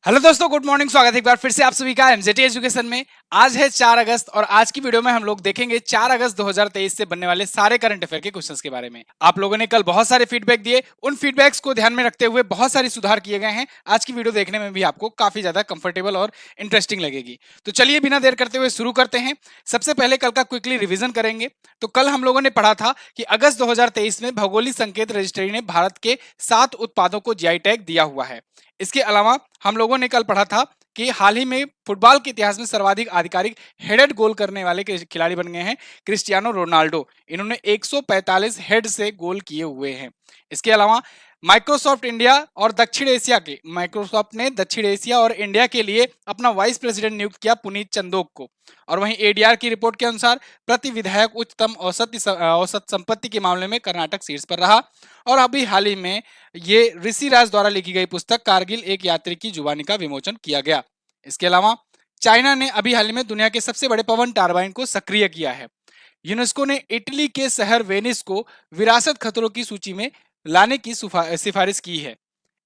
Hello दोस्तों, good morning. स्वागत है एक बार फिर से आप सभी का एमजेटी एजुकेशन में। आज है 4 अगस्त और आज की वीडियो में हम लोग देखेंगे 4 अगस्त 2023 से बनने वाले सारे करंट अफेयर के क्वेश्चंस के बारे में। आप लोगों ने कल बहुत सारे फीडबैक दिए, उन फीडबैक्स को ध्यान में रखते हुए बहुत सारे सुधार किए गए हैं। आज की वीडियो देखने में भी आपको काफी ज्यादा कंफर्टेबल और इंटरेस्टिंग लगेगी। तो चलिए बिना देर करते हुए शुरू करते हैं। सबसे पहले कल का क्विकली रिविजन करेंगे। तो कल हम लोगों ने पढ़ा था कि अगस्त 2023 में भौगोलिक संकेत रजिस्ट्री ने भारत के 7 उत्पादों को जीआई टैग दिया हुआ है। इसके अलावा हम लोगों ने कल पढ़ा था कि हाल ही में फुटबॉल के इतिहास में सर्वाधिक आधिकारिक हेडेड गोल करने वाले खिलाड़ी बन गए हैं क्रिस्टियानो रोनाल्डो। इन्होंने 145 हेड से गोल किए हुए हैं। इसके अलावा माइक्रोसॉफ्ट ने दक्षिण एशिया और इंडिया के लिए अपना वाइस प्रेसिडेंट नियुक्त किया पुनीत चंदोक को। और वहीं एडीआर की रिपोर्ट के अनुसार प्रति विधायक उच्चतम औसत संपत्ति के मामले में कर्नाटक शीर्ष पर रहा। और अभी हाल ही में ये ऋषि राज द्वारा लिखी गई पुस्तक कारगिल एक यात्री की जुबानी का विमोचन किया गया। इसके अलावा चाइना ने अभी हाल ही में दुनिया के सबसे बड़े पवन टरबाइन को सक्रिय किया है। यूनेस्को ने इटली के शहर वेनिस को विरासत खतरों की सूची में लाने की सिफारिश की है।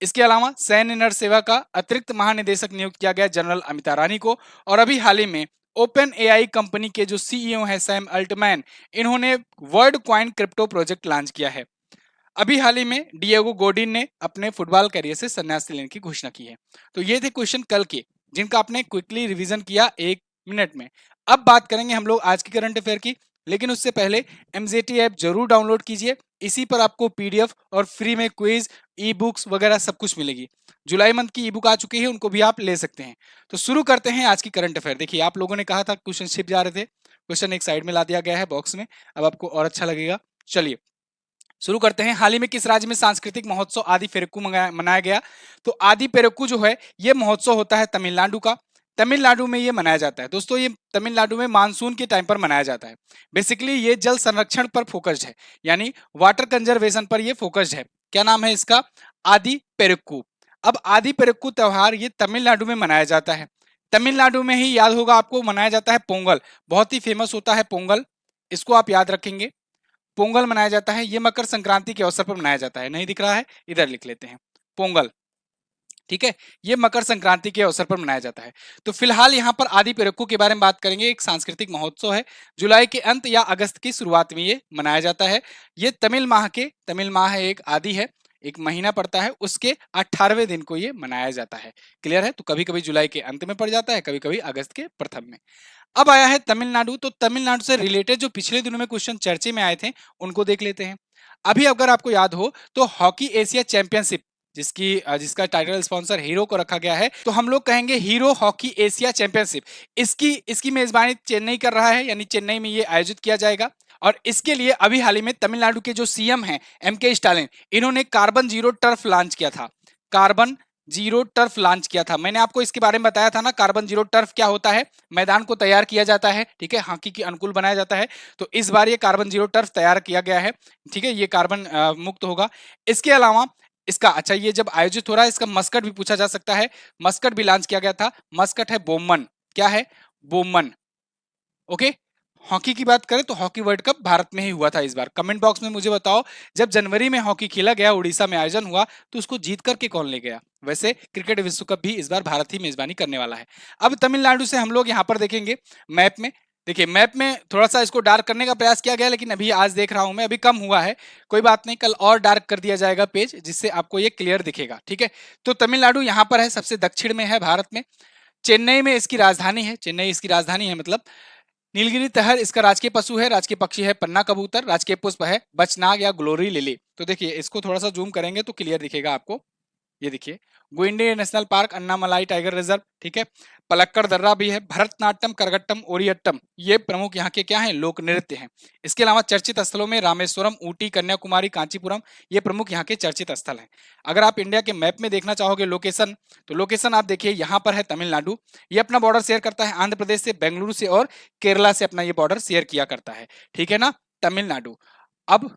इसके अलावा सैन्य नर सेवा का अतिरिक्त महानिदेशक नियुक्त किया गया जनरल अमिता रानी को। और अभी हाल ही में ओपन एआई कंपनी के जो सीईओ है सैम अल्टमैन, इन्होंने word coin crypto project launch किया है। अभी हाल ही में डिएगो गोडिन ने अपने फुटबॉल करियर से संन्यास लेने की घोषणा की है। तो ये थे क्वेश्चन कल के, जिनका आपने क्विकली रिवीजन किया 1 मिनट में। अब बात करेंगे हम लोग आज की करंट अफेयर की, लेकिन उससे पहले एमजेटी ऐप जरूर डाउनलोड कीजिए। इसी पर आपको पीडीएफ और फ्री में क्विज, ई बुक्स वगैरह सब कुछ मिलेगी। जुलाई मंथ की ई बुक आ चुकी है, उनको भी आप ले सकते हैं। तो शुरू करते हैं आज की करंट अफेयर। देखिए, आप लोगों ने कहा था क्वेश्चन छिप जा रहे थे, क्वेश्चन एक साइड में ला दिया गया है बॉक्स में। अब आपको और अच्छा लगेगा। चलिए शुरू करते हैं। हाल ही में किस राज्य में सांस्कृतिक महोत्सव आदि पेरुक्कू मनाया गया? तो आदि पेरुक्कू जो है ये महोत्सव होता है तमिलनाडु का। तमिलनाडु में ये मनाया जाता है दोस्तों। ये तमिलनाडु में मानसून के टाइम पर मनाया जाता है। बेसिकली ये जल संरक्षण पर फोकस्ड है, यानी वाटर कंजर्वेशन पर ये फोकस्ड है। क्या नाम है इसका? आदि पेरुक्कू। अब आदि पेरुक्कू त्योहार ये तमिलनाडु में मनाया जाता है। तमिलनाडु में ही याद होगा आपको मनाया जाता है पोंगल। बहुत ही फेमस होता है पोंगल, इसको आप याद रखेंगे। पोंगल मनाया जाता है, ये मकर संक्रांति के अवसर पर मनाया जाता है। नहीं दिख रहा है, इधर लिख लेते हैं पोंगल। ठीक है, ये मकर संक्रांति के अवसर पर मनाया जाता है। तो फिलहाल यहाँ पर आदि पेरुक्कू के बारे में बात करेंगे। एक सांस्कृतिक महोत्सव है, जुलाई के अंत या अगस्त की शुरुआत में ये मनाया जाता है। ये तमिल माह है, एक आदि है, एक महीना पड़ता है, उसके 18वें दिन को ये मनाया जाता है। क्लियर है? तो कभी कभी जुलाई के अंत में पड़ जाता है, कभी कभी अगस्त के प्रथम में। अब आया है तमिलनाडु। तो तमिलनाडु से रिलेटेड जो पिछले दिनों में क्वेश्चन चर्चे में आए थे, उनको देख लेते हैं। अभी अगर आपको याद हो तो हॉकी एशिया चैंपियनशिप, जिसका टाइटल स्पॉन्सर हीरो को रखा गया है, तो हम लोग कहेंगे हीरो हॉकी एशिया चैंपियनशिप। इसकी इसकी मेजबानी चेन्नई कर रहा है, यानी चेन्नई में ये आयोजित किया जाएगा। और इसके लिए अभी हाल ही में तमिलनाडु के जो सीएम हैं एमके स्टालिन, इन्होंने कार्बन जीरो टर्फ लॉन्च किया था। कार्बन जीरो टर्फ लॉन्च किया था। मैंने आपको इसके बारे में बताया था ना, कार्बन जीरो टर्फ क्या होता है। मैदान को तैयार किया जाता है, ठीक है, हॉकी के अनुकूल बनाया जाता है। तो इस बार ये कार्बन जीरो टर्फ तैयार किया गया है, ठीक है, ये कार्बन मुक्त होगा। इसके अलावा इसका, अच्छा, ये जब आयोजित हो रहा है, इसका मस्कट भी पूछा जा सकता है। मस्कट भी लॉन्च किया गया था। मस्कट है बोमन। क्या है? बोमन। ओके। हॉकी की बात करें तो हॉकी वर्ल्ड कप भारत में ही हुआ था इस बार। कमेंट बॉक्स में मुझे बताओ, जब जनवरी में हॉकी खेला गया, उड़ीसा में आयोजन हुआ, तो उसको जीत करके कौन ले गया? वैसे क्रिकेट विश्व कप भी इस बार भारत ही मेजबानी करने वाला है। अब तमिलनाडु से हम लोग यहाँ पर देखेंगे मैप में। देखिए, मैप में थोड़ा सा इसको डार्क करने का प्रयास किया गया, लेकिन अभी आज देख रहा हूं मैं, अभी कम हुआ है। कोई बात नहीं, कल और डार्क कर दिया जाएगा पेज, जिससे आपको ये क्लियर दिखेगा। ठीक है, तो तमिलनाडु यहाँ पर है, सबसे दक्षिण में है भारत में। चेन्नई में इसकी राजधानी है, चेन्नई इसकी राजधानी है मतलब। नीलगिरी तहर इसका राजकीय पशु है, राजकीय पक्षी है पन्ना कबूतर, राजकीय पुष्प है बचनाग या ग्लोरी लिली। तो देखिए, इसको थोड़ा सा जूम करेंगे तो क्लियर दिखेगा आपको। ये देखिए, Guindy national park, Anamalai tiger reserve, ठीक है, पलक्कड़ दर्रा भी है, भरतनाट्यम, करगट्टम, ओरियट्टम, ये प्रमुख यहाँ के क्या हैं? लोक नृत्य हैं। इसके अलावा चर्चित स्थलों में रामेश्वरम, ऊटी, कन्याकुमारी, कांचीपुरम, ये प्रमुख यहाँ के चर्चित स्थल हैं। अगर आप इंडिया के मैप में देखना चाहोगे लोकेशन, तो लोकेशन आप देखिए, यहाँ पर है तमिलनाडु। ये अपना बॉर्डर शेयर करता है आंध्र प्रदेश से, बेंगलुरु से और केरला से अपना ये बॉर्डर शेयर किया करता है। ठीक है ना, तमिलनाडु। अब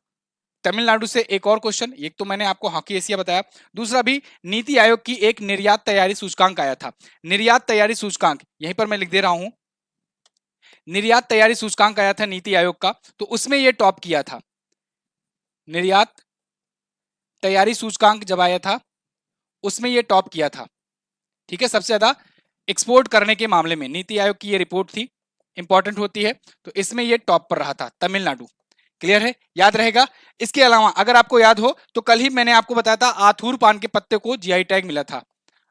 तमिलनाडु से एक और क्वेश्चन, एक तो मैंने आपको हॉकी एशिया बताया, दूसरा भी नीति आयोग की एक निर्यात तैयारी सूचकांक आया था। निर्यात तैयारी सूचकांक यहीं पर मैं लिख दे रहा हूं। निर्यात तैयारी सूचकांक आया था नीति आयोग का, तो उसमें यह टॉप किया था। निर्यात तैयारी सूचकांक जब आया था, उसमें यह टॉप किया था। ठीक है, सबसे ज्यादा एक्सपोर्ट करने के मामले में नीति आयोग की ये रिपोर्ट थी, इंपॉर्टेंट होती है, तो इसमें ये टॉप पर रहा था तमिलनाडु। क्लियर है, याद रहेगा। इसके अलावा अगर आपको याद हो तो कल ही मैंने आपको बताया था आथूर पान के पत्ते को जीआई टैग मिला था,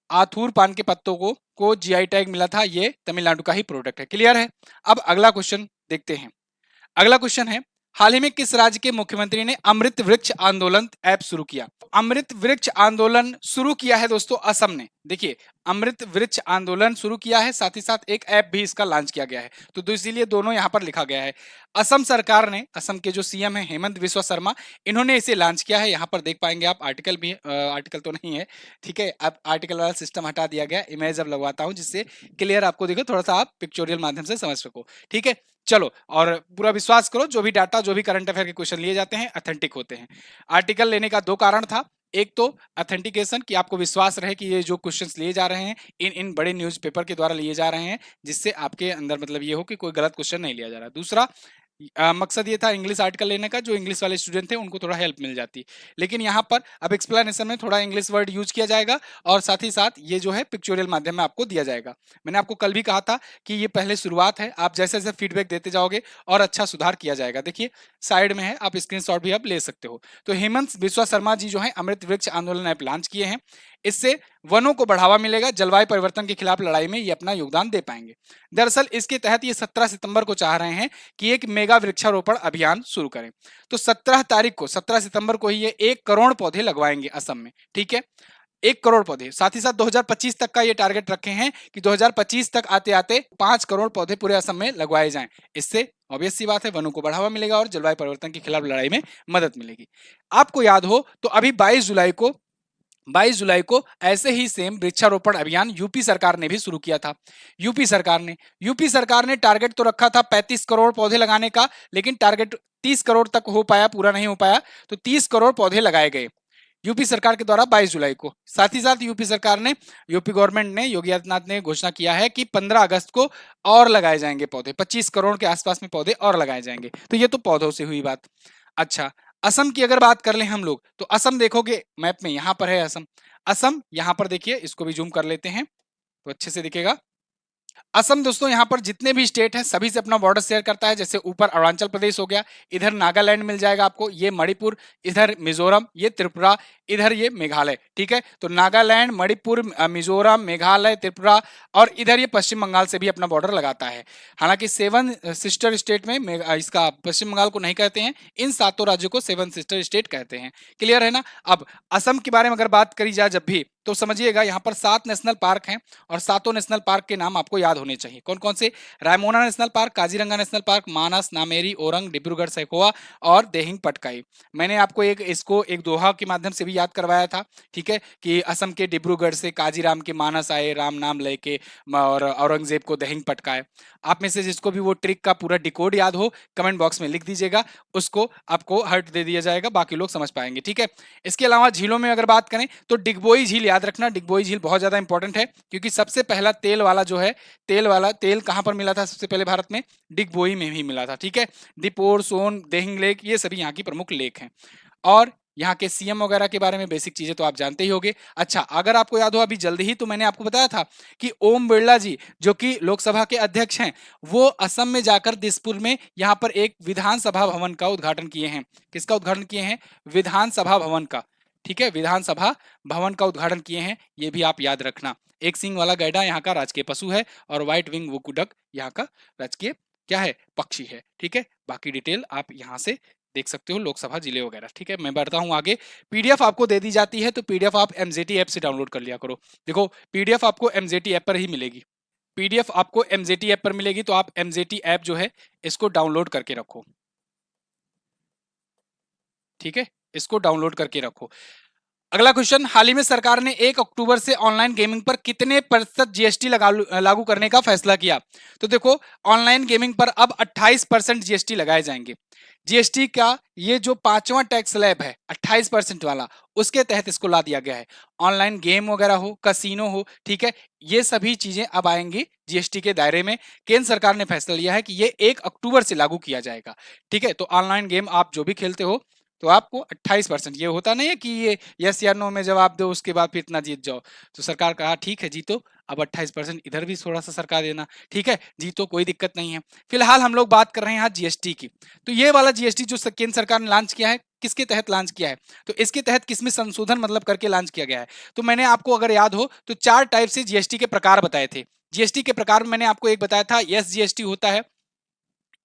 आथूर पान के पत्तों को जीआई टैग मिला था, ये तमिलनाडु का ही प्रोडक्ट है। क्लियर है। अब अगला क्वेश्चन देखते हैं। अगला क्वेश्चन है, हाल ही में किस राज्य के मुख्यमंत्री ने अमृत वृक्ष आंदोलन ऐप शुरू किया? अमृत वृक्ष आंदोलन शुरू किया है दोस्तों असम ने। देखिए, अमृत वृक्ष आंदोलन शुरू किया है, साथ ही साथ एक ऐप भी इसका लॉन्च किया गया है, तो इसीलिए दोनों यहां पर लिखा गया है। असम सरकार ने, असम के जो सीएम है हेमंत बिस्वा शर्मा, इन्होंने इसे लॉन्च किया है। यहां पर देख पाएंगे आप, आर्टिकल भी आर्टिकल तो नहीं है, ठीक है, अब आर्टिकल वाला सिस्टम हटा दिया गया, इमेज अब लगवाता हूं जिससे क्लियर आपको दिखे, थोड़ा सा आप पिक्चोरियल माध्यम से समझ सको। ठीक है, चलो, और पूरा विश्वास करो, जो भी डाटा, जो भी करंट अफेयर के क्वेश्चन लिए जाते हैं ऑथेंटिक होते हैं। आर्टिकल लेने का दो कारण था, एक तो ऑथेंटिकेशन, कि आपको विश्वास रहे कि ये जो क्वेश्चंस लिए जा रहे हैं इन इन बड़े न्यूज़पेपर के द्वारा लिए जा रहे हैं, जिससे आपके अंदर मतलब ये हो कि कोई गलत क्वेश्चन नहीं लिया जा रहा। दूसरा मकसद ये था इंग्लिश आर्टिकल लेने का, जो इंग्लिश वाले स्टूडेंट थे उनको थोड़ा हेल्प मिल जाती। लेकिन यहाँ पर अब एक्सप्लेनेशन में थोड़ा इंग्लिश वर्ड यूज किया जाएगा, और साथ ही साथ ये जो है पिक्चोरियल माध्यम में आपको दिया जाएगा। मैंने आपको कल भी कहा था कि ये पहले शुरुआत है, आप जैसे जैसे फीडबैक देते जाओगे और अच्छा सुधार किया जाएगा। देखिए साइड में है, आप स्क्रीनशॉट भी आप ले सकते हो। तो हेमंत बिस्वा शर्मा जी जो है अमृत वृक्ष आंदोलन ऐप लॉन्च किए हैं, इससे वनों को बढ़ावा मिलेगा, जलवायु परिवर्तन के खिलाफ लड़ाई में ये अपना योगदान दे पाएंगे। दरअसल इसके तहत ये 17 सितंबर को चाह रहे हैं कि एक मेगा वृक्षारोपण अभियान शुरू करें। तो 17 तारीख को, 17 सितंबर को ही ये 1 करोड़ पौधे लगवाएंगे असम में। ठीक है, 1 करोड़ पौधे। साथ ही साथ 2025 तक का ये टारगेट रखे हैं कि 2025 तक आते आते 5 करोड़ पौधे पूरे असम में लगवाए जाएं। इससे ऑब्वियस सी बात है, वनों को बढ़ावा मिलेगा और जलवायु परिवर्तन के खिलाफ लड़ाई में मदद मिलेगी। आपको याद हो तो अभी 22 जुलाई को ऐसे ही सेम वृक्षारोपण अभियान यूपी सरकार ने भी शुरू किया था। यूपी सरकार ने टारगेट तो रखा था 35 करोड़ पौधे लगाने का, लेकिन टारगेट 30 करोड़ तक हो पाया, पूरा नहीं हो पाया, तो 30 करोड़ पौधे लगाए गए यूपी सरकार के द्वारा 22 जुलाई को। साथ ही साथ यूपी गवर्नमेंट ने, योगी आदित्यनाथ ने घोषणा किया है कि 15 अगस्त को और लगाए जाएंगे पौधे, 25 करोड़ के आसपास में पौधे और लगाए जाएंगे। तो ये तो पौधों से हुई बात। अच्छा, असम की अगर बात कर लें हम लोग, तो असम देखोगे मैप में, यहां पर है असम। असम यहां पर देखिए, इसको भी जूम कर लेते हैं तो अच्छे से दिखेगा। असम दोस्तों यहाँ पर जितने भी स्टेट हैं सभी से अपना बॉर्डर शेयर करता है। जैसे ऊपर अरुणाचल प्रदेश हो गया, इधर नागालैंड मिल जाएगा आपको, ये मणिपुर, इधर मिजोरम, ये त्रिपुरा, इधर ये मेघालय। ठीक है, तो नागालैंड, मणिपुर, मिजोरम, मेघालय, त्रिपुरा, और इधर ये पश्चिम बंगाल से भी अपना बॉर्डर लगाता है। हालांकि 7 सिस्टर स्टेट में इसका पश्चिम बंगाल को नहीं कहते हैं, इन 7 राज्यों को 7 सिस्टर स्टेट कहते हैं। क्लियर है ना। अब असम के बारे में अगर बात करी जाए जब भी, तो समझिएगा यहाँ पर 7 नेशनल पार्क हैं, और 7 नेशनल पार्क के नाम आपको याद होने चाहिए। कौन कौन से? Raimona national park, Kaziranga national park, Manas, Nameri, Orang, Dibrugarh Saikhowa और देहिंग पटकाई। मैंने आपको इसको एक दोहा के माध्यम से भी याद करवाया था। ठीक है, कि असम के डिब्रूगढ़ से काजीराम के मानस आए, राम नाम लेके, और औरंगजेब को देहिंग पटकाए। आप में से जिसको भी वो ट्रिक का पूरा डिकोड याद हो, कमेंट बॉक्स में लिख दीजिएगा, उसको आपको हर्ट दे दिया जाएगा, बाकी लोग समझ पाएंगे। ठीक है, इसके अलावा झीलों में अगर बात करें तो डिगबोई झील याद रखना, डिगबोई झील बहुत ज्यादा इंपॉर्टेंट है, क्योंकि सबसे पहला तेल वाला जो है, तेल कहां पर मिला था सबसे पहले भारत में? डिगबोई में ही मिला था। ठीक है, दीपोर, सोन, देहिंग लेक, ये सभी यहाँ की प्रमुख लेक हैं। और यहाँ के सीएम वगैरह के बारे में बेसिक चीजें तो आप जानते ही होंगे। अच्छा, अगर आपको याद हो अभी जल्दी ही तो मैंने आपको बताया था कि ओम बिरला जी जो कि लोकसभा के अध्यक्ष हैं, वो असम में जाकर दिसपुर में यहाँ पर एक विधानसभा भवन का उद्घाटन किए हैं। किसका उद्घाटन किए हैं? विधानसभा भवन का। ठीक है, विधानसभा भवन का उद्घाटन किए हैं, ये भी आप याद रखना। एक सिंग वाला गैंडा यहाँ का राजकीय पशु है, और व्हाइट विंग वुकुडक यहाँ का राजकीय क्या है? पक्षी है। ठीक है, बाकी डिटेल आप यहाँ से देख सकते हो, लोकसभा जिले वगैरह। ठीक है, मैं बढ़ता हूँ आगे। पीडीएफ आपको दे दी जाती है, तो पीडीएफ आप एमजेटी ऐप से डाउनलोड कर लिया करो। देखो, पीडीएफ आपको एमजेटी ऐप पर ही मिलेगी। पीडीएफ आपको एमजेटी ऐप पर मिलेगी, तो आप एमजेटी ऐप जो है इसको डाउनलोड करके रखो। ठीक है, इसको डाउनलोड करके रखो। अगला क्वेश्चन, हाल ही में सरकार ने 1 अक्टूबर से ऑनलाइन गेमिंग पर कितने प्रतिशत जीएसटी लागू करने का फैसला किया? तो देखो, ऑनलाइन गेमिंग पर अब 28% जीएसटी लगाए जाएंगे। जीएसटी का ये जो 5वां टैक्स स्लैब है 28% वाला, उसके तहत इसको ला दिया गया है। ऑनलाइन गेम वगैरह हो, कसिनो हो, ठीक है, ये सभी चीजें अब आएंगी जीएसटी के दायरे में। केंद्र सरकार ने फैसला लिया है कि ये 1 अक्टूबर से लागू किया जाएगा। ठीक है, तो ऑनलाइन गेम आप जो भी खेलते हो, तो आपको 28%, ये होता नहीं है कि ये यस या नो में जवाब दो उसके बाद फिर इतना जीत जाओ। तो सरकार कहा ठीक है जीतो, अब 28% इधर भी थोड़ा सा सरकार देना, ठीक है जीतो, कोई दिक्कत नहीं है। फिलहाल हम लोग बात कर रहे हैं यहाँ जीएसटी की। तो ये वाला जीएसटी जो केंद्र सरकार ने लॉन्च किया है, किसके तहत लॉन्च किया है, तो इसके तहत किसमें संशोधन मतलब करके लॉन्च किया गया है। तो मैंने आपको अगर याद हो तो 4 टाइप से जीएसटी के प्रकार बताए थे। जीएसटी के प्रकार में मैंने आपको एक बताया था एस जीएसटी होता है,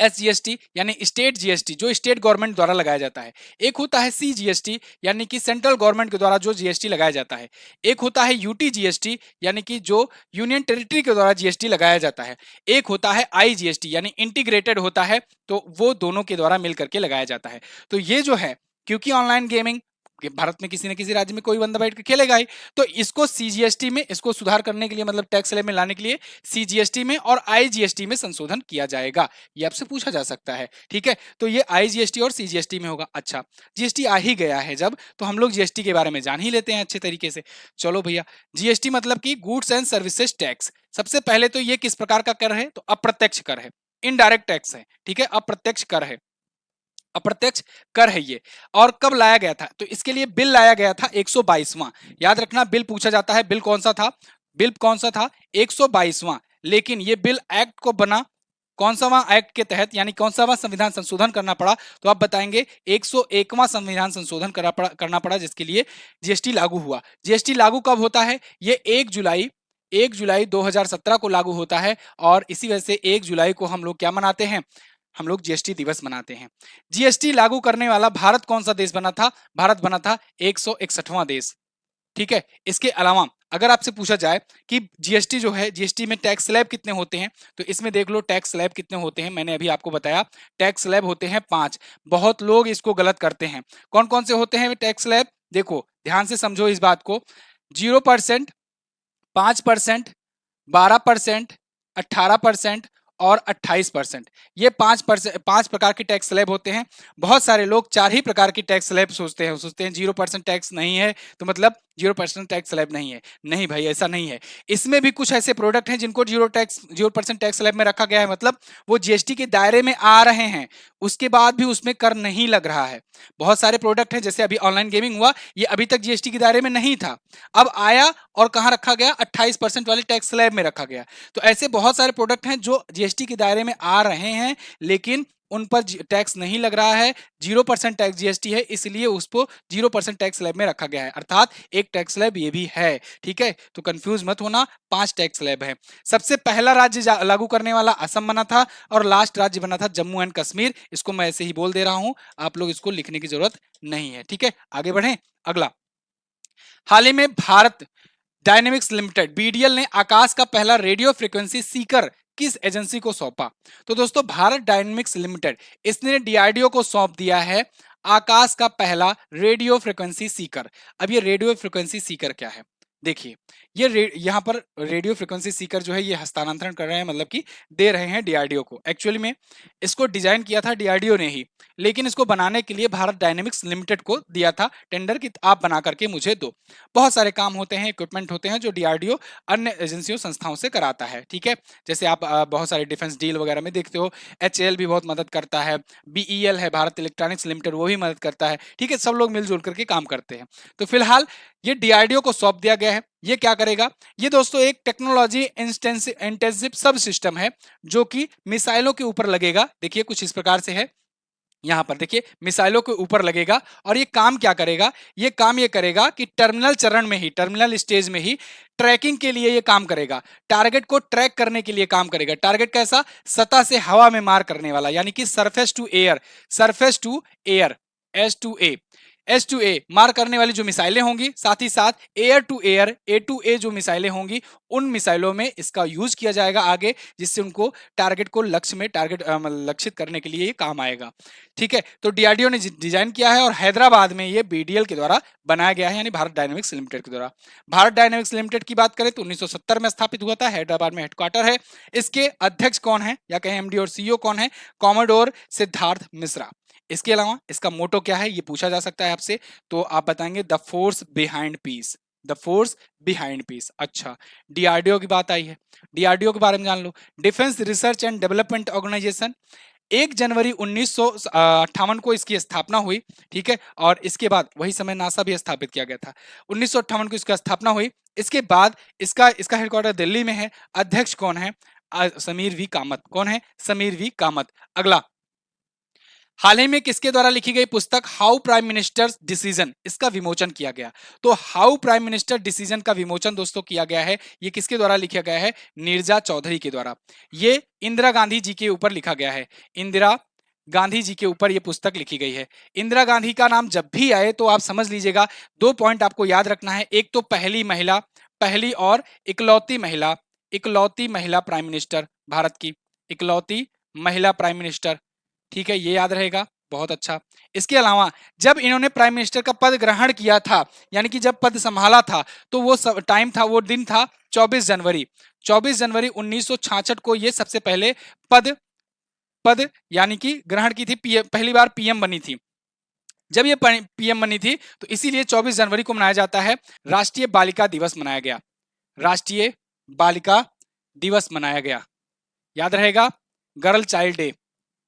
एस जीएसटी यानी स्टेट जीएसटी जो स्टेट गवर्नमेंट द्वारा लगाया जाता है। एक होता है सी जीएसटी यानी कि सेंट्रल गवर्नमेंट के द्वारा जो जीएसटी लगाया जाता है। एक होता है यूटी जीएसटी यानी कि जो यूनियन टेरिटरी के द्वारा जीएसटी लगाया जाता है। एक होता है आई जीएसटी यानी इंटीग्रेटेड होता है, तो वो दोनों के द्वारा मिलकर के लगाया जाता है। तो ये जो है, क्योंकि ऑनलाइन गेमिंग भारत में किसी न किसी राज्य में कोई बंदा बैठ के खेलेगा ही, तो इसको सीजीएसटी में, इसको सुधार करने के लिए मतलब टैक्स स्लैब में लाने के लिए सीजीएसटी में और आईजीएसटी में संशोधन किया जाएगा। ये आपसे पूछा जा सकता है, ठीक है। तो ये आईजीएसटी और सीजीएसटी में होगा। अच्छा, जीएसटी आ ही गया है जब, तो हम लोग जीएसटी के बारे में जान ही लेते हैं अच्छे तरीके से। चलो भैया, जीएसटी मतलब कि गुड्स एंड सर्विसेज टैक्स। सबसे पहले तो ये किस प्रकार का कर है, तो अप्रत्यक्ष कर है, इनडायरेक्ट टैक्स है, ठीक है, अप्रत्यक्ष कर है, अप्रत्यक्ष कर है ये। और कब लाया गया था, तो इसके लिए बिल लाया गया था 122वां। याद रखना, बिल पूछा जाता है, बिल कौन सा था, बिल कौन सा था, 122वां। लेकिन ये बिल एक्ट को बना कौन सा वां एक्ट के तहत, यानी कौन सा वां संविधान संशोधन करना पड़ा, तो आप बताएंगे 101वां संविधान संशोधन करना पड़ा जिसके लिए जीएसटी लागू हुआ। जीएसटी लागू कब होता है, ये 1 जुलाई 2017 को लागू होता है। और इसी वजह से 1 जुलाई को हम लोग क्या मनाते हैं, हम लोग जीएसटी दिवस मनाते हैं। जीएसटी लागू करने वाला भारत कौन सा देश बना था, भारत बना था 161वां देश, ठीक है। इसके अलावा अगर आपसे पूछा जाए कि जीएसटी जो है, जीएसटी में टैक्स स्लैब कितने होते हैं, तो इसमें देख लो टैक्स स्लैब कितने होते हैं। मैंने अभी आपको बताया टैक्स स्लैब होते हैं 5। बहुत लोग इसको गलत करते हैं। कौन कौन से होते हैं टैक्स स्लैब, देखो ध्यान से समझो इस बात को। 0%, 5%, 12%, 18% और 28%, ये 5 प्रकार के टैक्स स्लैब होते हैं। बहुत सारे लोग 4 ही प्रकार की टैक्स स्लैब सोचते हैं 0% टैक्स नहीं है तो मतलब 0% टैक्स स्लैब नहीं है। नहीं भाई, ऐसा नहीं है। इसमें भी कुछ ऐसे प्रोडक्ट हैं जिनको 0% टैक्स स्लैब में रखा गया है, मतलब वो जीएसटी के दायरे में आ रहे हैं, उसके बाद भी उसमें कर नहीं लग रहा है। बहुत सारे प्रोडक्ट हैं, जैसे अभी ऑनलाइन गेमिंग हुआ, ये अभी तक जीएसटी के दायरे में नहीं था, अब आया और कहां रखा गया, 28% वाले टैक्स स्लैब में रखा गया। तो ऐसे बहुत सारे प्रोडक्ट हैं जो जीएसटी के दायरे में आ रहे हैं, लेकिन उन पर टैक्स नहीं लग रहा है। 0% टैक्स जीएसटी है, इसलिए उसको 0% टैक्स स्लैब में रखा गया है, अर्थात एक टैक्स स्लैब ये भी है, ठीक है। तो कंफ्यूज मत होना, 5 टैक्स स्लैब है। सबसे पहला राज्य लागू करने वाला असम बना था और लास्ट राज्य बना था जम्मू एंड कश्मीर। इसको मैं ऐसे ही बोल दे रहा हूं, आप लोग इसको लिखने की जरूरत नहीं है, ठीक है। आगे बढ़े, अगला। हाल ही में भारत डायनेमिक्स लिमिटेड बीडीएल ने आकाश का पहला रेडियो फ्रीक्वेंसी सीकर किस एजेंसी को सौंपा, तो दोस्तों भारत डायनेमिक्स लिमिटेड, इसने डीआरडीओ को सौंप दिया है आकाश का पहला रेडियो फ्रीक्वेंसी सीकर। अब ये रेडियो फ्रीक्वेंसी सीकर क्या है, देखिए ये यहाँ पर रेडियो फ्रीक्वेंसी सीकर जो है ये हस्तांतरण कर रहे हैं, मतलब कि दे रहे हैं डीआरडीओ को। एक्चुअली में इसको डिजाइन किया था डीआरडीओ ने ही, लेकिन इसको बनाने के लिए भारत डायनेमिक्स लिमिटेड को दिया था टेंडर कि आप बना करके मुझे दो। बहुत सारे काम होते हैं, इक्विपमेंट होते हैं जो डीआरडीओ अन्य एजेंसियों संस्थाओं से कराता है, ठीक है। जैसे आप बहुत सारे डिफेंस डील वगैरह में देखते हो, एचएएल भी बहुत मदद करता है, बीईएल है भारत इलेक्ट्रॉनिक्स लिमिटेड, वो भी मदद करता है, ठीक है। सब लोग मिलजुल करके काम करते हैं। तो फिलहाल ये डीआरडीओ को सौंप दिया गया है। ये क्या करेगा, ये दोस्तों एक टेक्नोलॉजी इंटेंसिव सब सिस्टम है जो कि मिसाइलों के ऊपर लगेगा। देखिए कुछ इस प्रकार से है, यहां पर देखिए मिसाइलों के ऊपर लगेगा। और ये काम क्या करेगा, ये काम ये करेगा कि टर्मिनल चरण में ही, टर्मिनल स्टेज में ही ट्रैकिंग के लिए ये काम करेगा, टारगेट को ट्रैक करने के लिए काम करेगा। टारगेट कैसा, सतह से हवा में मार करने वाला, यानी कि surface to air, surface to air, S to A मार करने वाली जो मिसाइलें होंगी, साथ ही साथ air to air, A to A जो मिसाइलें होंगी, उन मिसाइलों में इसका यूज किया जाएगा आगे, जिससे उनको टारगेट को लक्ष्य में लक्षित करने के लिए ये काम आएगा, ठीक है। तो डीआरडीओ ने डिजाइन किया है और हैदराबाद में ये बीडीएल के द्वारा बनाया गया है, यानी भारत डायनेमिक्स लिमिटेड के द्वारा। भारत डायनेमिक्स लिमिटेड की बात करें तो 1970 में स्थापित हुआ था, हैदराबाद में हेडक्वार्टर है। इसके अध्यक्ष कौन है, या कहें एमडी और सीईओ कौन है, कॉमोडोर सिद्धार्थ मिश्रा। इसके अलावा इसका मोटो क्या है, ये पूछा जा सकता है आपसे, तो आप बताएंगे the force behind peace, the force behind peace. अच्छा, डीआरडीओ की बात आई है, डीआरडीओ के बारे में जान लो। Defence research and development organisation, 1 जनवरी 1958 को इसकी स्थापना हुई, ठीक है। और इसके बाद वही समय नासा भी स्थापित किया गया था। 1958 को इसकी स्थापना हुई। इसके बाद इसका इसका हेडक्वार्टर दिल्ली में है। अध्यक्ष कौन है? समीर वी कामत। कौन है? समीर वी कामत। अगला, हाल ही में किसके द्वारा लिखी गई पुस्तक हाउ प्राइम मिनिस्टर डिसीजन, इसका विमोचन किया गया? तो हाउ प्राइम मिनिस्टर डिसीजन का विमोचन दोस्तों किया गया है। ये किसके द्वारा लिखा गया है? नीरजा चौधरी के द्वारा। ये इंदिरा गांधी जी के ऊपर लिखा गया है। इंदिरा गांधी जी के ऊपर ये पुस्तक लिखी गई है। इंदिरा गांधी का नाम जब भी आए तो आप समझ लीजिएगा, 2 पॉइंट आपको याद रखना है। एक तो पहली महिला, पहली और इकलौती महिला प्राइम मिनिस्टर भारत की, इकलौती महिला प्राइम मिनिस्टर, ठीक है, ये याद रहेगा। बहुत अच्छा। इसके अलावा जब इन्होंने प्राइम मिनिस्टर का पद ग्रहण किया था, यानी कि जब पद संभाला था, तो वो टाइम था, वो दिन था 24 जनवरी। 24 जनवरी 1966 को ये सबसे पहले पद पद यानी कि ग्रहण की थी, पहली बार पीएम बनी थी। जब ये पीएम बनी थी तो इसीलिए 24 जनवरी को मनाया जाता है। राष्ट्रीय बालिका दिवस मनाया गया। राष्ट्रीय बालिका दिवस मनाया गया, याद रहेगा। गर्ल चाइल्ड डे,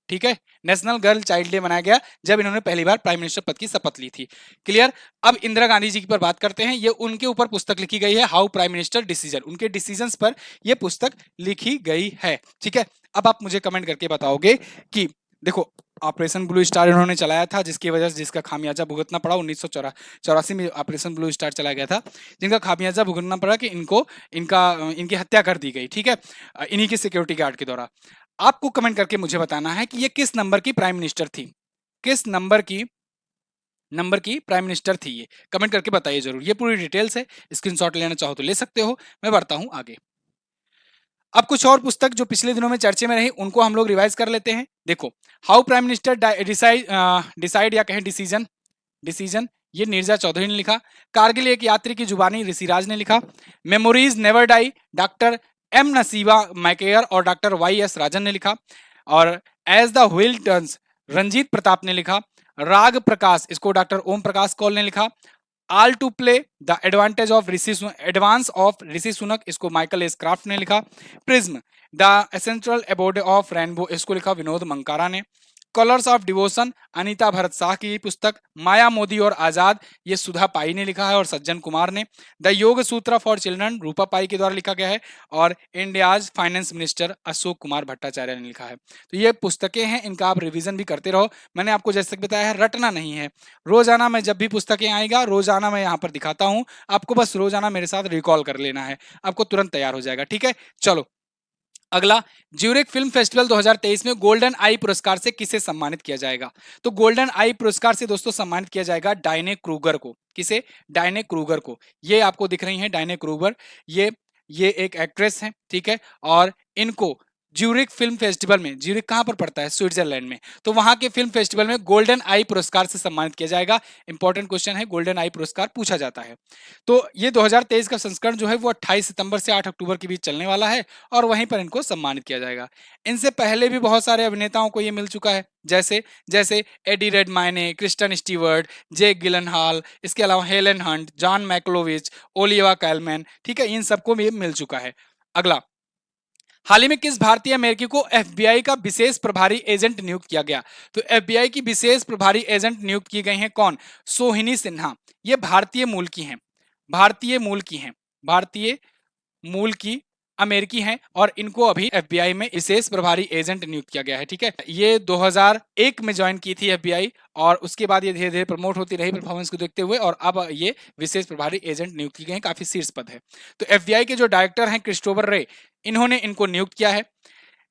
ठीक है, नेशनल गर्ल चाइल्ड डे मनाया गया जब इन्होंने पहली बार प्राइम मिनिस्टर पद की शपथ ली थी। क्लियर। अब इंदिरा गांधी जी की पर बात करते हैं। ये उनके ऊपर पुस्तक लिखी गई है हाउ प्राइम मिनिस्टर डिसीजन, उनके डिसीजंस पर यह पुस्तक लिखी गई है, ठीक है। अब आप मुझे कमेंट करके बताओगे कि देखो, ऑपरेशन ब्लू स्टार इन्होंने चलाया था, जिसकी वजह से जिसका खामियाजा भुगतना पड़ा। 1984 में ऑपरेशन ब्लू स्टार चलाया गया था, जिनका खामियाजा भुगतना पड़ा कि इनकी हत्या कर दी गई, ठीक है, इन्हीं के सिक्योरिटी गार्ड के द्वारा। आपको कमेंट करके मुझे बताना है कि ये किस नंबर की प्राइम मिनिस्टर थी, किस नंबर की प्राइम मिनिस्टर थी ये, कमेंट करके बताइए जरूर। ये पूरी डिटेल्स है, स्क्रीनशॉट लेना चाहो तो ले सकते हो। मैं बढ़ता हूं आगे। अब कुछ और पुस्तक जो पिछले दिनों में चर्चे में रही उनको हम लोग रिवाइज कर लेते हैं। देखो, हाउ प्राइम मिनिस्टर डिसाइड या कहें डिसीजन, ये नीरजा चौधरी ने लिखा। कारगिल एक यात्री की जुबानी, ऋषिराज ने लिखा। Memories never die, doctor M Naseeba मैकेयर और डॉक्टर वाई एस राजन ने लिखा। और as the wheel turns, Ranjit Pratap ने लिखा। राग प्रकाश, इसको डॉक्टर ओम प्रकाश कौल ने लिखा। All to play, the advance of Rishi Sunak, इसको माइकल एस क्राफ्ट ने लिखा। Prism, the essential aboard of rainbow, इसको लिखा विनोद मंकारा ने। Colours of devotion, Anita Bharat Shah की पुस्तक। माया मोदी और आजाद, ये सुधा पाई ने लिखा है और सज्जन कुमार ने। द योग सूत्र फॉर चिल्ड्रन, रूपा पाई के द्वारा लिखा गया है और India's finance minister Ashok Kumar Bhattacharya ने लिखा है। तो ये पुस्तकें हैं, इनका आप रिवीजन भी करते रहो। मैंने आपको जैसे बताया है, रटना नहीं है। रोजाना मैं जब भी पुस्तकें आएगा, रोजाना मैं यहाँ पर दिखाता हूँ, आपको बस रोजाना मेरे साथ रिकॉल कर लेना है, आपको तुरंत तैयार हो जाएगा, ठीक है। चलो अगला, ज्यूरिक फिल्म फेस्टिवल 2023 में गोल्डन आई पुरस्कार से किसे सम्मानित किया जाएगा? तो गोल्डन आई पुरस्कार से दोस्तों सम्मानित किया जाएगा डायने क्रूगर को। किसे? डायने क्रूगर को। ये आपको दिख रही हैं डायने क्रूगर, ये एक एक्ट्रेस है, ठीक है। और इनको ज्यूरिक फिल्म फेस्टिवल में, ज्यूरिक कहां पर पड़ता है? स्विट्जरलैंड में। तो वहां के फिल्म फेस्टिवल में गोल्डन आई पुरस्कार से सम्मानित किया जाएगा। इंपॉर्टेंट क्वेश्चन है, गोल्डन आई पुरस्कार पूछा जाता है। तो ये 2023 का संस्करण जो है वो 28 सितंबर से 8 अक्टूबर के बीच चलने वाला है और वहीं पर इनको सम्मानित किया जाएगा। इनसे पहले भी बहुत सारे अभिनेताओं को ये मिल चुका है, जैसे जैसे एडी रेडमाइने, क्रिस्टन स्टीवर्ट, जेक गिलनहॉल, इसके अलावा Helen Hunt, John मैक्लोविच, Oliva Kallmann, ठीक है, इन सबको भी मिल चुका है। अगला, हाल ही में किस भारतीय अमेरिकी को एफबीआई का विशेष प्रभारी एजेंट नियुक्त किया गया? तो एफबीआई की विशेष प्रभारी एजेंट नियुक्त की गई हैं कौन? सोहिनी सिन्हा। ये भारतीय मूल की हैं, भारतीय मूल की हैं, भारतीय मूल की अमेरिकी हैं और इनको अभी एफबीआई में विशेष प्रभारी एजेंट नियुक्त किया गया है, ठीक है। ये 2001 में ज्वाइन की थी एफबीआई और उसके बाद ये धीरे धीरे प्रमोट होती रही परफॉर्मेंस को देखते हुए और अब ये विशेष प्रभारी एजेंट नियुक्त की गए हैं, काफी शीर्ष पद है। तो एफबीआई के जो डायरेक्टर हैं क्रिस्टोफर रे, इन्होंने इनको नियुक्त किया है।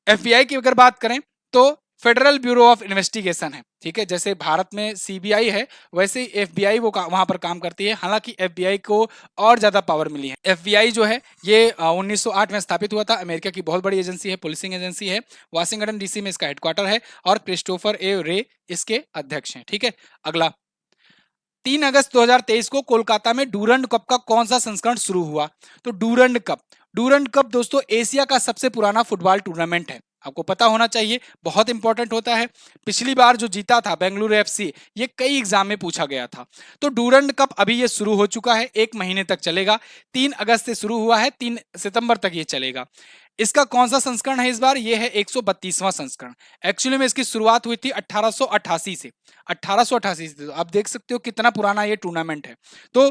एफबीआई की अगर बात करें तो फेडरल ब्यूरो ऑफ इन्वेस्टिगेशन है, ठीक है। जैसे भारत में सीबीआई है, वैसे ही एफबीआई वहां पर काम करती है। हालांकि एफबीआई को और ज्यादा पावर मिली है। एफबीआई जो है ये 1908 में स्थापित हुआ था। अमेरिका की बहुत बड़ी एजेंसी है, पुलिसिंग एजेंसी है। वाशिंगटन डीसी में इसका हेडक्वार्टर है और क्रिस्टोफर ए रे इसके अध्यक्ष हैं, ठीक है। अगला, 3 अगस्त 2023 को कोलकाता में डूरंड कप का कौन सा संस्करण शुरू हुआ? तो डूरंड कप दोस्तों एशिया का सबसे पुराना फुटबॉल टूर्नामेंट है। आपको पता होना चाहिए, बहुत इंपॉर्टेंट होता है। पिछली बार जो जीता था बेंगलुरु एफसी, ये कई एग्जाम में पूछा गया था। तो डूरंड कप अभी ये शुरू हो चुका है, 1 महीने तक चलेगा। 3 अगस्त से शुरू हुआ है, 3 सितंबर तक ये चलेगा। इसका कौन सा संस्करण है इस बार? ये है 132वां संस्करण। एक्चुअली में इसकी शुरुआत हुई थी 1888 से। 1888 से, तो आप देख सकते हो कितना पुराना ये टूर्नामेंट है। तो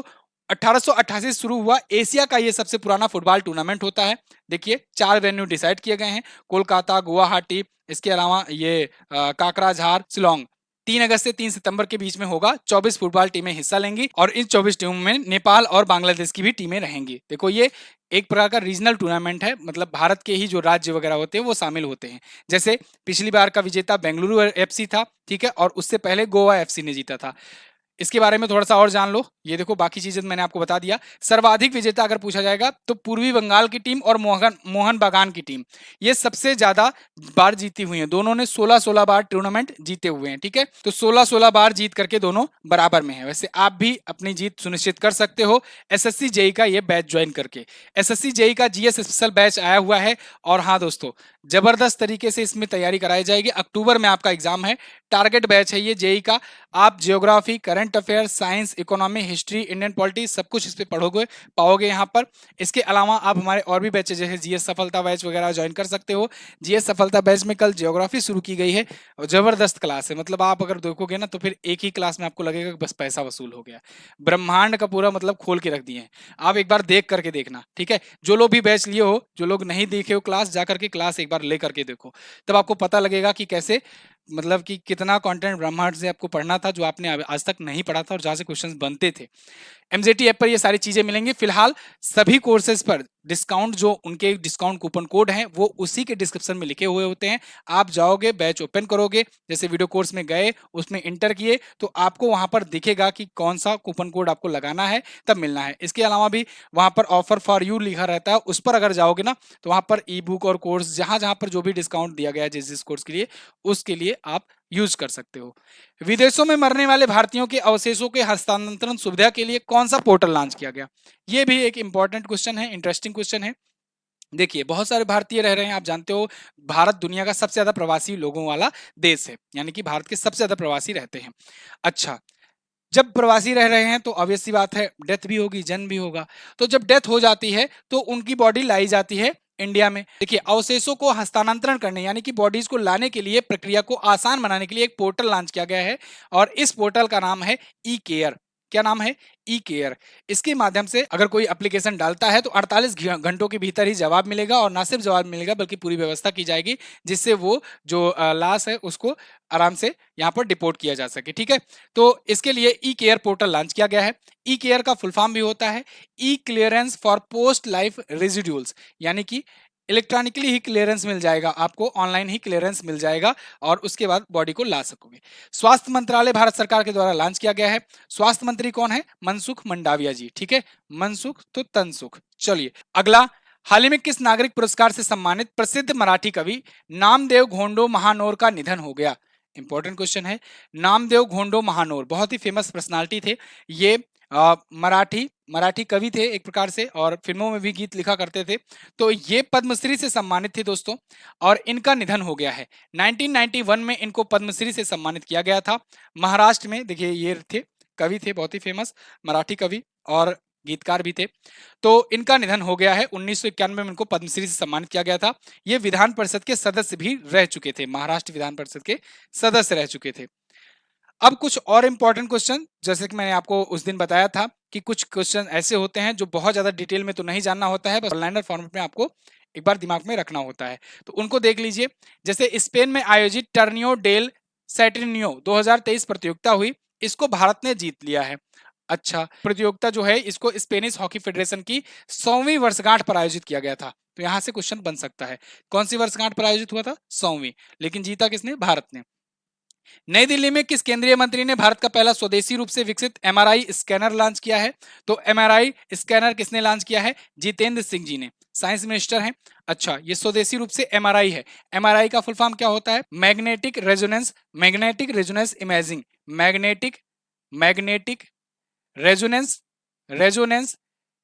1888 से शुरू हुआ, एशिया का ये सबसे पुराना फुटबॉल टूर्नामेंट होता है। देखिए 4 वेन्यू डिसाइड किए गए हैं, कोलकाता, गुवाहाटी, इसके अलावा ये काकराझार, शिलोंग। 3 अगस्त से 3 सितंबर के बीच में होगा। 24 फुटबॉल टीमें हिस्सा लेंगी और इन 24 टीमों में नेपाल और बांग्लादेश की भी टीमें रहेंगी। देखो ये एक प्रकार का रीजनल टूर्नामेंट है, मतलब भारत के ही जो राज्य वगैरह होते हैं वो शामिल होते हैं। जैसे पिछली बार का विजेता बेंगलुरु एफसी था, ठीक है, और उससे पहले गोवा एफसी ने जीता था। इसके बारे में थोड़ा सा और जान लो। ये देखो बाकी चीजें मैंने आपको बता दिया। सर्वाधिक विजेता अगर पूछा जाएगा तो पूर्वी बंगाल की टीम और मोहन बागान की टीम, ये सबसे ज्यादा बार जीती हुई है। दोनों ने 16-16 बार टूर्नामेंट जीते हुए हैं, ठीक है। तो 16-16 बार जीत करके दोनों बराबर में है। वैसे आप भी अपनी जीत सुनिश्चित कर सकते हो एसएससी जेई का ये बैच ज्वाइन करके। एसएससी जेई का जीएस स्पेशल बैच आया हुआ है, और हाँ दोस्तों, जबरदस्त तरीके से इसमें तैयारी कराई जाएगी। अक्टूबर में आपका एग्जाम है, टारगेट बैच है ये जेई का। आप geography, current affair, science, economy, history, Indian polity सब कुछ इस पे पढ़ोगे, पाओगे यहाँ पर। इसके अलावा आप हमारे और भी बैचेज जैसे जीएस सफलता बैच वगैरह ज्वाइन कर सकते हो। जीएस सफलता बैच में कल जियोग्राफी शुरू की गई है, और जबरदस्त क्लास है। मतलब आप अगर देखोगे ना तो फिर एक ही क्लास में आपको लगेगा कि बस पैसा वसूल हो गया। ब्रह्मांड का पूरा मतलब खोल के रख दिए हैं। आप एक बार देख करके देखना, ठीक है। जो लोग भी बैच लिए हो, जो लोग नहीं देखे हो क्लास, जा करके क्लास एक बार ले करके देखो, तब आपको पता लगेगा कि कैसे, मतलब कि कितना कंटेंट ब्रह्मांड से आपको पढ़ना था जो आपने आज तक नहीं पढ़ा था, और जहां से क्वेश्चंस बनते थे। एमजेटी ऐप पर ये सारी चीजें मिलेंगी। फिलहाल सभी कोर्सेज पर डिस्काउंट, जो उनके डिस्काउंट कूपन कोड हैं वो उसी के डिस्क्रिप्शन में लिखे हुए होते हैं। आप जाओगे, बैच ओपन करोगे, जैसे वीडियो कोर्स में गए, उसमें इंटर किए, तो आपको वहां पर दिखेगा कि कौन सा कूपन कोड आपको लगाना है, तब मिलना है। इसके अलावा भी वहां पर ऑफर फॉर यू लिखा रहता है, उस पर अगर जाओगे ना तो वहां पर ई बुक और कोर्स, जहां जहां पर जो भी डिस्काउंट दिया गया है जिस जिस कोर्स के लिए, उसके लिए आप यूज कर सकते हो। विदेशों में मरने वाले भारतीयों के अवशेषों के हस्तांतरण सुविधा के लिए कौन सा पोर्टल लॉन्च किया गया? ये भी एक इंपॉर्टेंट क्वेश्चन है, इंटरेस्टिंग क्वेश्चन है। देखिए बहुत सारे भारतीय रह रहे हैं, आप जानते हो भारत दुनिया का सबसे ज्यादा प्रवासी लोगों वाला देश है, यानी कि भारत के सबसे ज्यादा प्रवासी रहते हैं। अच्छा, जब प्रवासी रह रहे हैं तो ऑब्वियस सी बात है डेथ भी होगी, जन्म भी होगा। तो जब डेथ हो जाती है तो उनकी बॉडी लाई जाती है इंडिया में। देखिए अवशेषों को हस्तांतरण करने, यानी कि बॉडीज को लाने के लिए, प्रक्रिया को आसान बनाने के लिए एक पोर्टल लॉन्च किया गया है, और इस पोर्टल का नाम है ई केयर। क्या नाम है? E care. इसके माध्यम से अगर कोई एप्लीकेशन डालता है तो 48 घंटों के भीतर ही जवाब मिलेगा, और ना सिर्फ जवाब मिलेगा बल्कि पूरी व्यवस्था की जाएगी जिससे वो जो लाश है उसको आराम से यहाँ पर डिपोर्ट किया जा सके, ठीक है। तो इसके लिए ई केयर पोर्टल लॉन्च किया गया है। ई केयर का फुल फॉर्म भी होता है e clearance for post life residuals, यानी कि इलेक्ट्रॉनिकली ही क्लियरेंस मिल जाएगा आपको, ऑनलाइन ही क्लियरेंस मिल जाएगा, और उसके बाद बॉडी को ला सकोगे। स्वास्थ्य मंत्रालय भारत सरकार के द्वारा लॉन्च किया गया है। स्वास्थ्य मंत्री कौन है? मनसुख मंडाविया जी, ठीक है। मनसुख तो तनसुख। चलिए अगला, हाल ही में किस नागरिक पुरस्कार से सम्मानित प्रसिद्ध मराठी कवि नामदेव घोंडो महानोर का निधन हो गया? इंपॉर्टेंट क्वेश्चन है। नामदेव घोंडो महानोर बहुत ही फेमस पर्सनालिटी थे ये। मराठी कवि थे एक प्रकार से, और फिल्मों में भी गीत लिखा करते थे। तो ये पद्मश्री से सम्मानित थे दोस्तों, और इनका निधन हो गया है। 1991 में इनको पद्मश्री से सम्मानित किया गया था। महाराष्ट्र में, देखिए ये थे कवि, थे बहुत ही फेमस मराठी कवि और गीतकार भी थे। तो इनका निधन हो गया है। 1991 में इनको पद्मश्री से सम्मानित किया गया था। ये विधान परिषद के सदस्य भी रह चुके थे, महाराष्ट्र विधान परिषद के सदस्य रह चुके थे। अब कुछ और इंपॉर्टेंट क्वेश्चन, जैसे कि मैंने आपको उस दिन बताया था कि कुछ क्वेश्चन ऐसे होते हैं जो बहुत ज्यादा डिटेल में तो नहीं जानना होता है, बस ऑनलाइनर फॉर्मेट में आपको एक बार दिमाग में रखना होता है, तो उनको देख लीजिए। जैसे स्पेन में आयोजित टर्नियो डेल सैटिनियो 2023 प्रतियोगिता हुई, इसको भारत ने जीत लिया है। अच्छा, प्रतियोगिता जो है इसको स्पेनिश हॉकी फेडरेशन की 100वीं वर्षगांठ पर आयोजित किया गया था। तो यहां से क्वेश्चन बन सकता है, कौन सी वर्षगांठ पर आयोजित हुआ था? 100वीं। लेकिन जीता किसने? भारत ने। नई दिल्ली में किस केंद्रीय मंत्री ने भारत का पहला स्वदेशी रूप से विकसित एमआरआई स्कैनर लॉन्च किया है? तो एमआरआई स्कैनर किसने लॉन्च किया है? जितेंद्र सिंह जी ने, साइंस मिनिस्टर हैं। अच्छा, ये स्वदेशी रूप से एमआरआई है। एमआरआई का फुल फॉर्म क्या होता है? Magnetic resonance imaging. Magnetic resonance resonance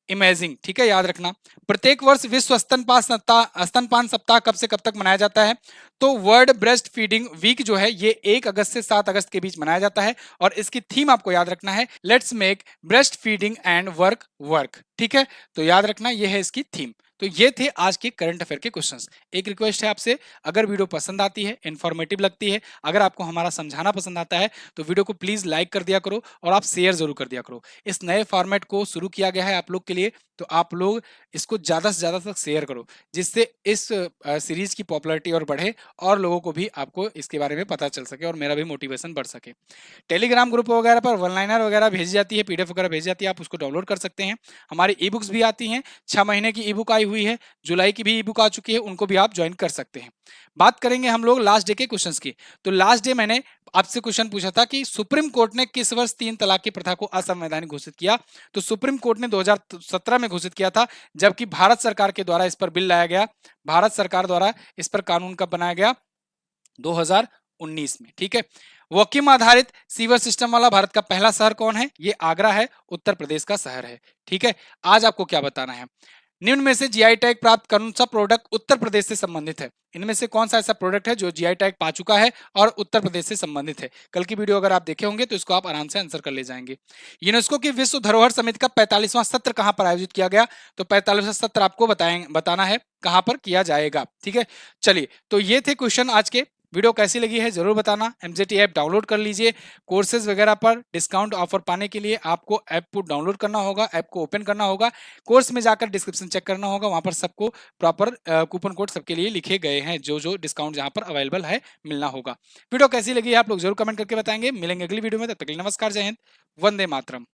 imaging, ठीक है, याद रखना। प्रत्येक वर्ष विश्व स्तनपान सप्ताह कब से कब तक मनाया जाता है? तो वर्ल्ड ब्रेस्ट फीडिंग वीक जो है ये 1 अगस्त से 7 अगस्त के बीच मनाया जाता है, और इसकी थीम आपको याद रखना है, let's make breast feeding and work work, ठीक है। तो याद रखना ये है इसकी थीम। तो ये थे आज के करंट अफेयर के क्वेश्चंस। एक रिक्वेस्ट है आपसे, अगर वीडियो पसंद आती है, इंफॉर्मेटिव लगती है, अगर आपको हमारा समझाना पसंद आता है, तो वीडियो को प्लीज लाइक कर दिया करो और आप शेयर जरूर कर दिया करो। इस नए फॉर्मेट को शुरू किया गया है आप लोग के लिए, तो आप लोग इसको ज्यादा से ज्यादा तक शेयर करो, जिससे इस सीरीज की पॉपुलैरिटी और बढ़े, और लोगों को भी आपको इसके बारे में पता चल सके और मेरा भी मोटिवेशन बढ़ सके। टेलीग्राम ग्रुप वगैरह पर वन लाइनर वगैरह भेजी जाती है, पीडीएफ वगैरह भेजी जाती है, आप उसको डाउनलोड कर सकते हैं। हमारी ई बुक्स भी आती हैं, 6 महीने की ई बुक आई हुई है, जुलाई की भी ई बुक आ चुकी है, उनको भी आप ज्वाइन कर सकते हैं। बात करेंगे हम लोग लास्ट डे के क्वेश्चंस की। तो लास्ट डे मैंने आपसे क्वेश्चन पूछा था कि सुप्रीम कोर्ट ने किस वर्ष 3 तलाक की प्रथा को असंवैधानिक घोषित किया? तो सुप्रीम कोर्ट ने 2017 में घोषित किया था, जबकि भारत सरकार के द्वारा इस पर बिल लाया गया, भारत सरकार द्वारा इस पर कानून कब बनाया गया? 2019 में, ठीक है। वॉक्यूम आधारित सीवर सिस्टम वाला भारत का पहला शहर कौन है? ये आगरा है, उत्तर प्रदेश का शहर है, ठीक है। आज आपको क्या बताना है, निम्न में से जीआई टैग प्राप्त कौन सा प्रोडक्ट उत्तर प्रदेश से संबंधित है? इनमें से कौन सा ऐसा प्रोडक्ट है जो जीआई टैग पा चुका है और उत्तर प्रदेश से संबंधित है? कल की वीडियो अगर आप देखे होंगे तो इसको आप आराम से आंसर कर ले जाएंगे। यूनेस्को की विश्व धरोहर समिति का 45वां सत्र कहां पर आयोजित किया गया? तो 45वां सत्र आपको बताना है कहां पर किया जाएगा, ठीक है। चलिए, तो ये थे क्वेश्चन आज के। वीडियो कैसी लगी है जरूर बताना। एमजेटी ऐप डाउनलोड कर लीजिए। कोर्सेज वगैरह पर डिस्काउंट ऑफर पाने के लिए आपको ऐप को डाउनलोड करना होगा, ऐप को ओपन करना होगा, कोर्स में जाकर डिस्क्रिप्शन चेक करना होगा, वहां पर सबको प्रॉपर कूपन कोड सबके लिए लिखे गए हैं, जो जो डिस्काउंट जहां पर अवेलेबल है मिलना होगा। वीडियो कैसी लगी है आप लोग जरूर कमेंट करके बताएंगे। मिलेंगे अगली वीडियो में, तब तक के लिए नमस्कार, जय हिंद, वंदे मातरम।